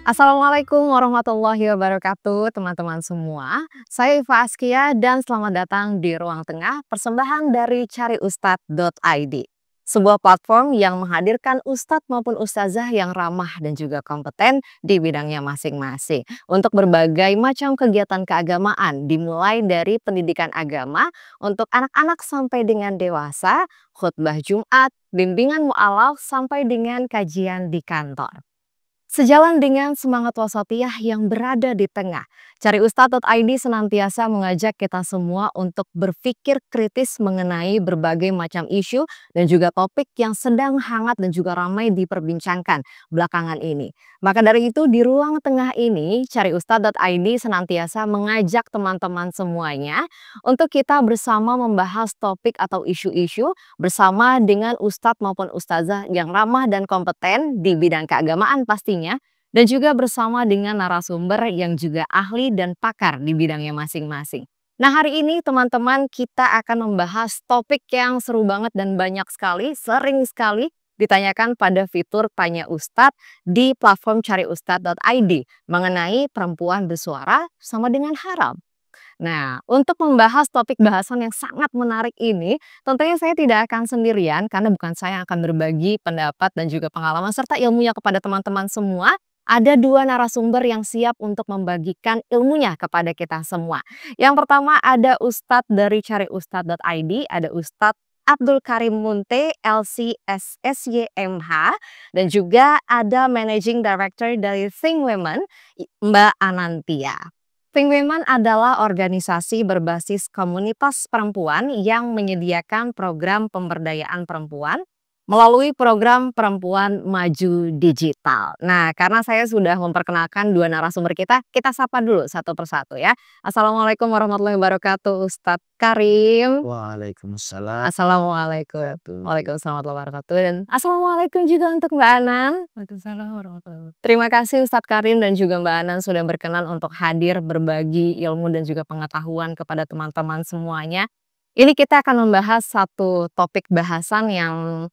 Assalamualaikum warahmatullahi wabarakatuh, teman-teman semua. Saya Iva Askia dan selamat datang di Ruang Tengah, persembahan dari cariustad.id. Sebuah platform yang menghadirkan ustadz maupun ustazah yang ramah dan juga kompeten di bidangnya masing-masing untuk berbagai macam kegiatan keagamaan, dimulai dari pendidikan agama untuk anak-anak sampai dengan dewasa, khutbah Jumat, bimbingan mu'alaf sampai dengan kajian di kantor. Sejalan dengan semangat wasatiyah yang berada di tengah, cariustad.id senantiasa mengajak kita semua untuk berpikir kritis mengenai berbagai macam isu dan juga topik yang sedang hangat dan juga ramai diperbincangkan belakangan ini. Maka dari itu di ruang tengah ini, cariustad.id senantiasa mengajak teman-teman semuanya untuk kita bersama membahas topik atau isu-isu bersama dengan ustadz maupun ustazah yang ramah dan kompeten di bidang keagamaan pastinya, dan juga bersama dengan narasumber yang juga ahli dan pakar di bidangnya masing-masing. Nah, hari ini teman-teman kita akan membahas topik yang seru banget dan banyak sekali, sering sekali ditanyakan pada fitur Tanya Ustadz di platform cariustad.id mengenai perempuan bersuara sama dengan haram. Nah, untuk membahas topik bahasan yang sangat menarik ini, tentunya saya tidak akan sendirian karena bukan saya yang akan berbagi pendapat dan juga pengalaman serta ilmunya kepada teman-teman semua. Ada dua narasumber yang siap untuk membagikan ilmunya kepada kita semua. Yang pertama ada Ustadz dari cariustad.id, ada Ustadz Abdul Karim Munte, LCSSYMH, dan juga ada Managing Director dari Think Women, Mbak Anantia. Think Women adalah organisasi berbasis komunitas perempuan yang menyediakan program pemberdayaan perempuan melalui program Perempuan Maju Digital. Nah, karena saya sudah memperkenalkan dua narasumber kita sapa dulu satu persatu ya. Assalamualaikum warahmatullahi wabarakatuh, Ustadz Karim. Waalaikumsalam. Assalamualaikum. Waalaikumsalam warahmatullahi wabarakatuh. Dan assalamualaikum juga untuk Mbak Anan. Waalaikumsalam warahmatullahi wabarakatuh. Terima kasih Ustadz Karim dan juga Mbak Anan sudah berkenan untuk hadir berbagi ilmu dan juga pengetahuan kepada teman-teman semuanya. Ini kita akan membahas satu topik bahasan yang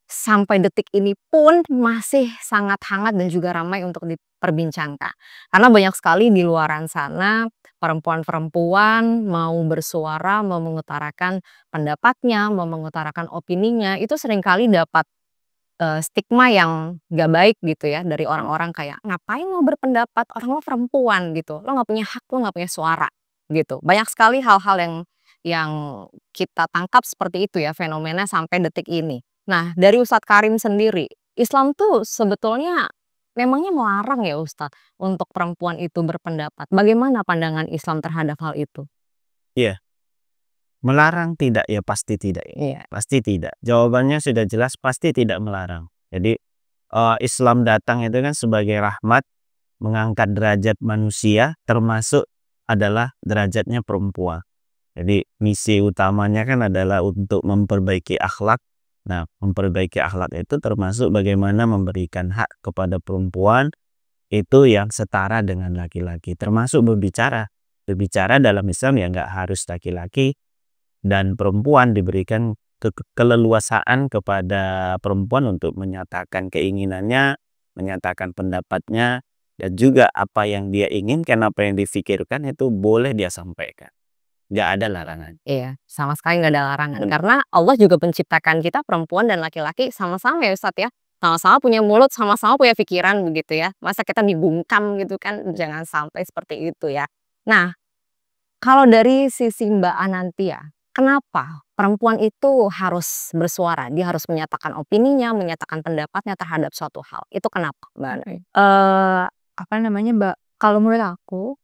sampai detik ini pun masih sangat hangat dan juga ramai untuk diperbincangkan. Karena banyak sekali di luaran sana perempuan-perempuan mau bersuara, mau mengutarakan pendapatnya, mau mengutarakan opininya, itu seringkali dapat stigma yang gak baik gitu ya dari orang-orang kayak ngapain mau berpendapat, orang lo perempuan gitu, lo gak punya hak, lo gak punya suara gitu. Banyak sekali hal-hal yang kita tangkap seperti itu ya fenomena sampai detik ini. Nah, dari Ustadz Karim sendiri, Islam tuh sebetulnya memangnya melarang ya Ustadz untuk perempuan itu berpendapat. Bagaimana pandangan Islam terhadap hal itu? Iya, melarang tidak ya, pasti tidak. Iya. Pasti tidak. Jawabannya sudah jelas, pasti tidak melarang. Jadi Islam datang itu kan sebagai rahmat, mengangkat derajat manusia, termasuk adalah derajatnya perempuan. Jadi misi utamanya kan adalah untuk memperbaiki akhlak. Nah, memperbaiki akhlak itu termasuk bagaimana memberikan hak kepada perempuan itu yang setara dengan laki-laki. Termasuk berbicara. Berbicara dalam Islam ya nggak harus laki-laki, dan perempuan diberikan keleluasaan kepada perempuan untuk menyatakan keinginannya, menyatakan pendapatnya, dan juga apa yang dia inginkan, apa yang difikirkan itu boleh dia sampaikan. Nggak ada larangan. Iya, sama sekali nggak ada larangan. Karena Allah juga menciptakan kita perempuan dan laki-laki sama-sama ya Ustadz ya. Sama-sama punya mulut, sama-sama punya pikiran begitu ya. Masa kita dibungkam gitu kan, jangan sampai seperti itu ya. Nah, kalau dari sisi Mbak Anantia, kenapa perempuan itu harus bersuara? Dia harus menyatakan opininya, menyatakan pendapatnya terhadap suatu hal. Itu kenapa Mbak Anantia? Mbak, kalau menurut aku,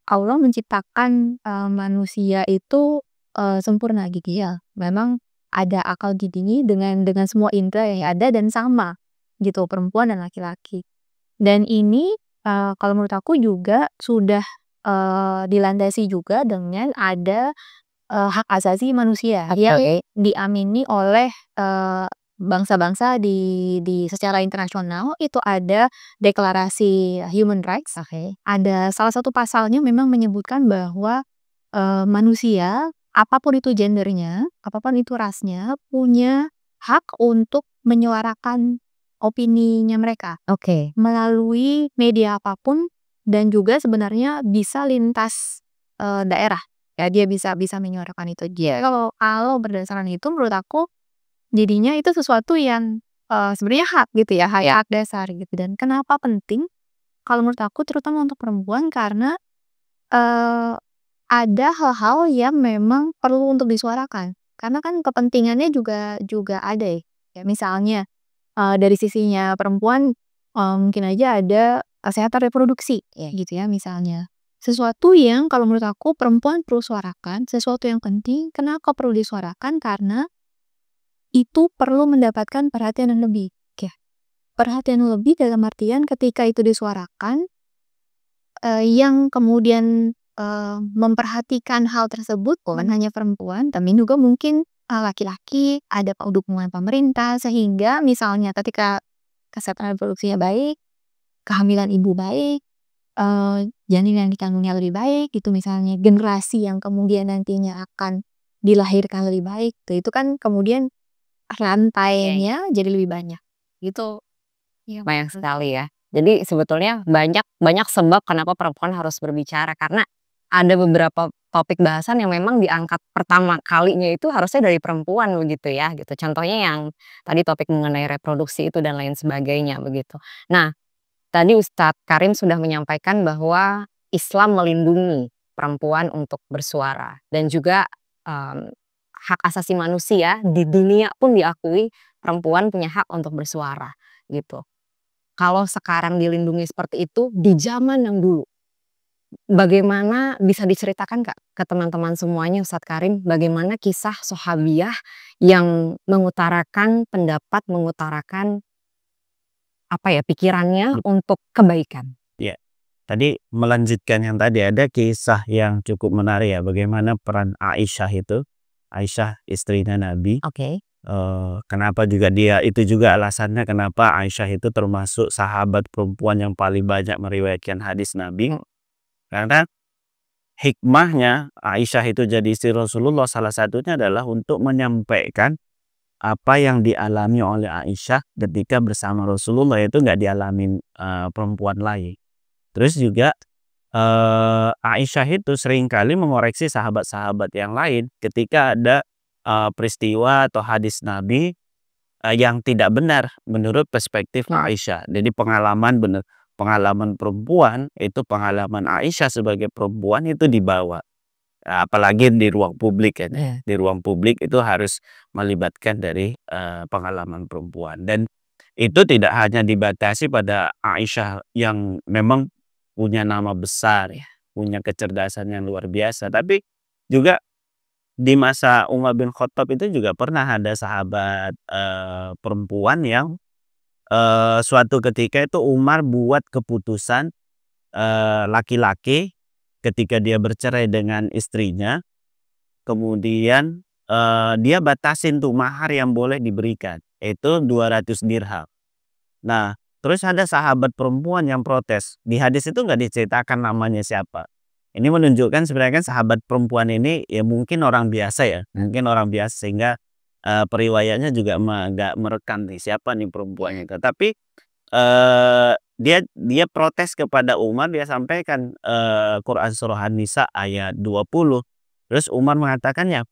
Allah menciptakan, manusia itu, sempurna gitu ya. Memang ada akal gidinya dengan semua indera yang ada dan sama gitu, perempuan dan laki-laki. Dan ini, kalau menurut aku juga sudah, dilandasi juga dengan ada, hak asasi manusia yang diamini oleh, bangsa-bangsa di secara internasional. Itu ada deklarasi human rights. Ada salah satu pasalnya memang menyebutkan bahwa manusia apapun itu gendernya, apapun itu rasnya, punya hak untuk menyuarakan opininya mereka Oke. melalui media apapun dan juga sebenarnya bisa lintas daerah. Ya dia bisa bisa menyuarakan itu. Dia kalau berdasarkan itu menurut aku jadinya itu sesuatu yang sebenarnya hak gitu ya, hak dasar gitu. Dan kenapa penting? Kalau menurut aku terutama untuk perempuan karena eee, ada hal-hal yang memang perlu untuk disuarakan. Karena kan kepentingannya juga juga ada ya. Kayak misalnya dari sisinya perempuan, mungkin aja ada kesehatan reproduksi, gitu ya misalnya. Sesuatu yang kalau menurut aku perempuan perlu suarakan, sesuatu yang penting, kenapa perlu disuarakan? Karena itu perlu mendapatkan perhatian yang lebih, ya. Perhatian yang lebih dalam artian ketika itu disuarakan, yang kemudian, memperhatikan hal tersebut bukan hanya perempuan, tapi juga mungkin, laki-laki, ada dukungan pemerintah, sehingga misalnya ketika kesehatan reproduksinya baik, kehamilan ibu baik, janin yang dikandungnya lebih baik gitu misalnya, generasi yang kemudian nantinya akan dilahirkan lebih baik, itu kan kemudian rantainya jadi lebih banyak, gitu. Iya, Banyak sekali ya. Jadi sebetulnya banyak banyak sebab kenapa perempuan harus berbicara karena ada beberapa topik bahasan yang memang diangkat pertama kalinya itu harusnya dari perempuan begitu ya gitu. Contohnya yang tadi topik mengenai reproduksi itu dan lain sebagainya begitu. Nah, tadi Ustadz Karim sudah menyampaikan bahwa Islam melindungi perempuan untuk bersuara dan juga hak asasi manusia di dunia pun diakui perempuan punya hak untuk bersuara gitu. Kalau sekarang dilindungi seperti itu di zaman yang dulu, bagaimana bisa diceritakan Kak ke teman-teman semuanya Ustadz Karim, bagaimana kisah Sahabiyah yang mengutarakan pendapat, mengutarakan apa ya, pikirannya untuk kebaikan? Ya, tadi melanjutkan yang tadi ada kisah yang cukup menarik ya, bagaimana peran Aisyah itu, Aisyah istrinya Nabi. Oke. Kenapa juga dia itu juga alasannya kenapa Aisyah itu termasuk sahabat perempuan yang paling banyak meriwayatkan hadis Nabi. Karena hikmahnya Aisyah itu jadi istri Rasulullah salah satunya adalah untuk menyampaikan apa yang dialami oleh Aisyah ketika bersama Rasulullah itu nggak dialamin perempuan lain. Terus juga Aisyah itu seringkali mengoreksi sahabat-sahabat yang lain ketika ada peristiwa atau hadis Nabi yang tidak benar menurut perspektif Aisyah. Jadi pengalaman perempuan itu pengalaman Aisyah sebagai perempuan itu dibawa. Apalagi di ruang publik ya. Di ruang publik itu harus melibatkan dari pengalaman perempuan. Dan itu tidak hanya dibatasi pada Aisyah yang memang punya nama besar ya, punya kecerdasan yang luar biasa, tapi juga di masa Umar bin Khattab itu juga pernah ada sahabat perempuan yang suatu ketika itu Umar buat keputusan laki-laki ketika dia bercerai dengan istrinya, kemudian dia batasin tuh mahar yang boleh diberikan, itu 200 dirham. Nah, terus ada sahabat perempuan yang protes. Di hadis itu nggak diceritakan namanya siapa. Ini menunjukkan sebenarnya kan sahabat perempuan ini ya mungkin orang biasa ya, mungkin orang biasa sehingga periwayatnya juga nggak merekam nih siapa nih perempuannya. Tapi dia protes kepada Umar, dia sampaikan Quran surah An-Nisa ayat 20. Terus Umar mengatakan ya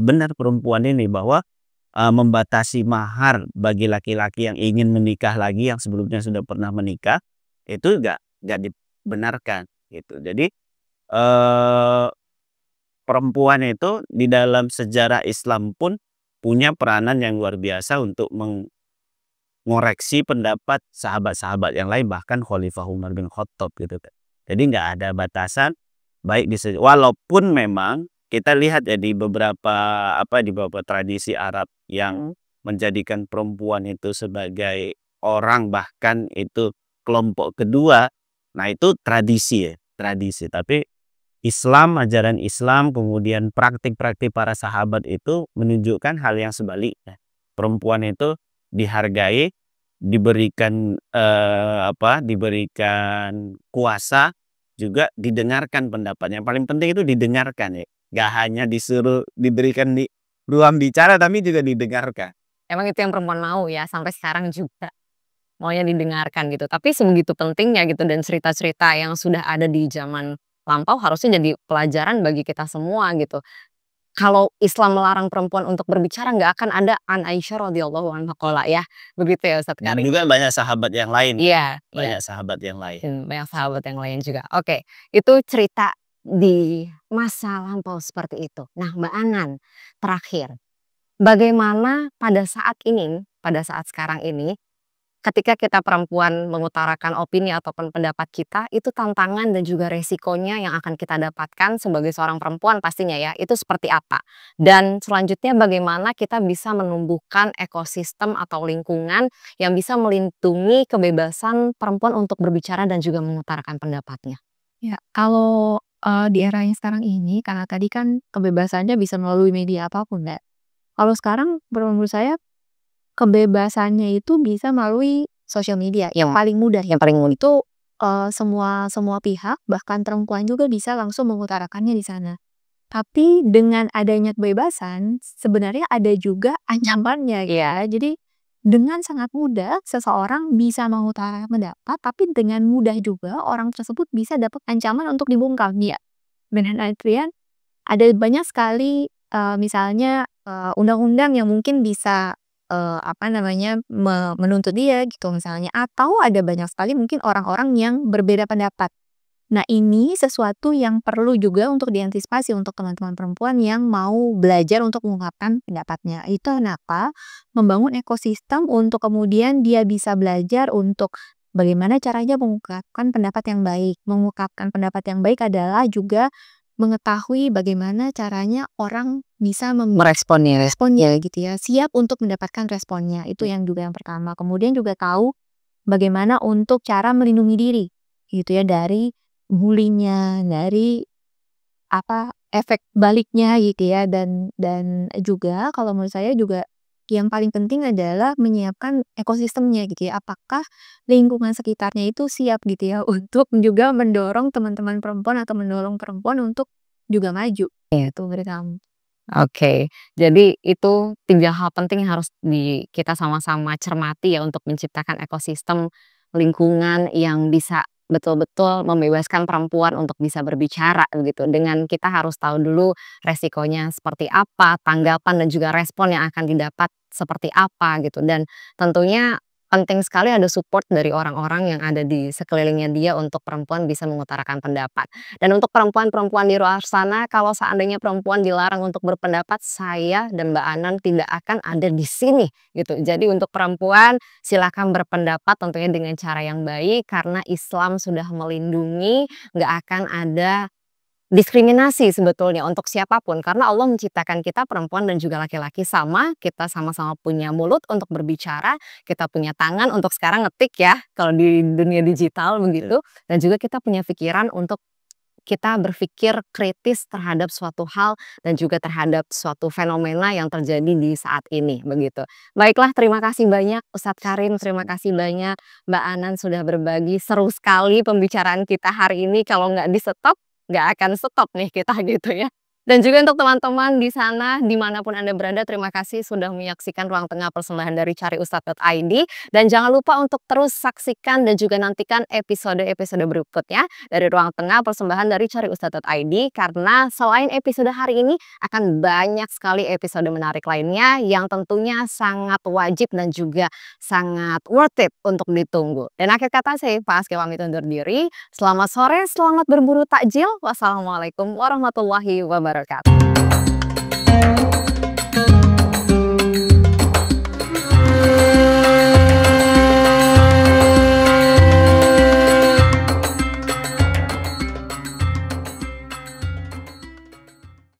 benar perempuan ini bahwa membatasi mahar bagi laki-laki yang ingin menikah lagi yang sebelumnya sudah pernah menikah itu nggak dibenarkan gitu. Jadi perempuan itu di dalam sejarah Islam pun punya peranan yang luar biasa untuk mengoreksi pendapat sahabat-sahabat yang lain, bahkan Khalifah Umar bin Khattab gitu kan. Jadi nggak ada batasan baik walaupun memang kita lihat ya di beberapa tradisi Arab yang menjadikan perempuan itu sebagai orang, bahkan itu kelompok kedua. Nah, itu tradisi ya, tradisi. Tapi Islam, ajaran Islam, kemudian praktik-praktik para sahabat itu menunjukkan hal yang sebaliknya. Perempuan itu dihargai, diberikan diberikan kuasa, juga didengarkan pendapatnya. Yang paling penting itu didengarkan ya. Gak hanya disuruh diberikan di ruang bicara tapi juga didengarkan. Emang itu yang perempuan mau ya sampai sekarang juga. maunya didengarkan gitu. Tapi sebegitu pentingnya gitu dan cerita-cerita yang sudah ada di zaman lampau harusnya jadi pelajaran bagi kita semua gitu. Kalau Islam melarang perempuan untuk berbicara nggak akan ada an Aisyah radhiyallahu anha qala ya, begitu ya Ustadz Dan Karim? juga banyak sahabat yang lain, Iya, iya. banyak sahabat yang lain. Banyak sahabat yang lain juga. Oke, itu cerita di masa lampau seperti itu. Nah, Mbak Anan, terakhir, bagaimana pada saat sekarang ini, ketika kita perempuan mengutarakan opini ataupun pendapat kita, itu tantangan dan juga resikonya yang akan kita dapatkan sebagai seorang perempuan pastinya ya, itu seperti apa? Dan selanjutnya bagaimana kita bisa menumbuhkan ekosistem atau lingkungan yang bisa melindungi kebebasan perempuan untuk berbicara dan juga mengutarakan pendapatnya? Ya, kalau, di era yang sekarang ini, karena tadi kan kebebasannya bisa melalui media apapun, Mbak. Kalau sekarang menurut saya kebebasannya itu bisa melalui sosial media, yang paling mudah Yang paling unik. itu, semua semua pihak, bahkan perempuan juga bisa langsung mengutarakannya di sana. Tapi dengan adanya kebebasan, sebenarnya ada juga ancamannya gitu Iya. ya. Jadi dengan sangat mudah seseorang bisa mengutarakan pendapat, tapi dengan mudah juga orang tersebut bisa dapat ancaman untuk dibungkam dia. Dengan artian ada banyak sekali, misalnya, undang-undang yang mungkin bisa, apa namanya, menuntut dia gitu misalnya, atau ada banyak sekali mungkin orang-orang yang berbeda pendapat. Nah, ini sesuatu yang perlu juga untuk diantisipasi untuk teman-teman perempuan yang mau belajar untuk mengungkapkan pendapatnya. Itu kenapa membangun ekosistem untuk kemudian dia bisa belajar untuk bagaimana caranya mengungkapkan pendapat yang baik. Mengungkapkan pendapat yang baik adalah juga mengetahui bagaimana caranya orang bisa Meresponnya. meresponnya gitu ya, siap untuk mendapatkan responnya. Itu yang juga yang pertama. Kemudian juga tahu bagaimana untuk cara melindungi diri gitu ya dari bullying-nya, dari apa, efek baliknya gitu ya, dan juga kalau menurut saya juga yang paling penting adalah menyiapkan ekosistemnya gitu ya. Apakah lingkungan sekitarnya itu siap gitu ya untuk juga mendorong teman-teman perempuan atau mendorong perempuan untuk juga maju. Itu menurut kamu. Oke, jadi itu 3 hal penting yang harus kita sama-sama cermati ya untuk menciptakan ekosistem lingkungan yang bisa betul-betul membebaskan perempuan untuk bisa berbicara gitu. Dengan kita harus tahu dulu resikonya seperti apa, tanggapan dan juga respon yang akan didapat seperti apa gitu. Dan tentunya penting sekali ada support dari orang-orang yang ada di sekelilingnya dia untuk perempuan bisa mengutarakan pendapat. Dan untuk perempuan-perempuan di luar sana, kalau seandainya perempuan dilarang untuk berpendapat, saya dan Mbak Anan tidak akan ada di sini gitu. Jadi untuk perempuan silakan berpendapat tentunya dengan cara yang baik karena Islam sudah melindungi, nggak akan ada diskriminasi sebetulnya untuk siapapun karena Allah menciptakan kita perempuan dan juga laki-laki sama, kita sama-sama punya mulut untuk berbicara, kita punya tangan untuk sekarang ngetik ya kalau di dunia digital begitu, dan juga kita punya pikiran untuk kita berpikir kritis terhadap suatu hal dan juga terhadap suatu fenomena yang terjadi di saat ini begitu. Baiklah, terima kasih banyak Ustadz Karim, terima kasih banyak Mbak Anan sudah berbagi, seru sekali pembicaraan kita hari ini, kalau nggak di-stop nggak akan stop nih kita gitu ya. Dan juga untuk teman-teman di sana, dimanapun Anda berada, terima kasih sudah menyaksikan Ruang Tengah persembahan dari cariustad.id. Dan jangan lupa untuk terus saksikan dan juga nantikan episode-episode berikutnya dari Ruang Tengah persembahan dari cariustad.id. Karena selain episode hari ini, akan banyak sekali episode menarik lainnya yang tentunya sangat wajib dan juga sangat worth it untuk ditunggu. Dan akhir kata saya Pak Aski pamit undur diri. Selamat sore, selamat berburu takjil. Wassalamualaikum warahmatullahi wabarakatuh.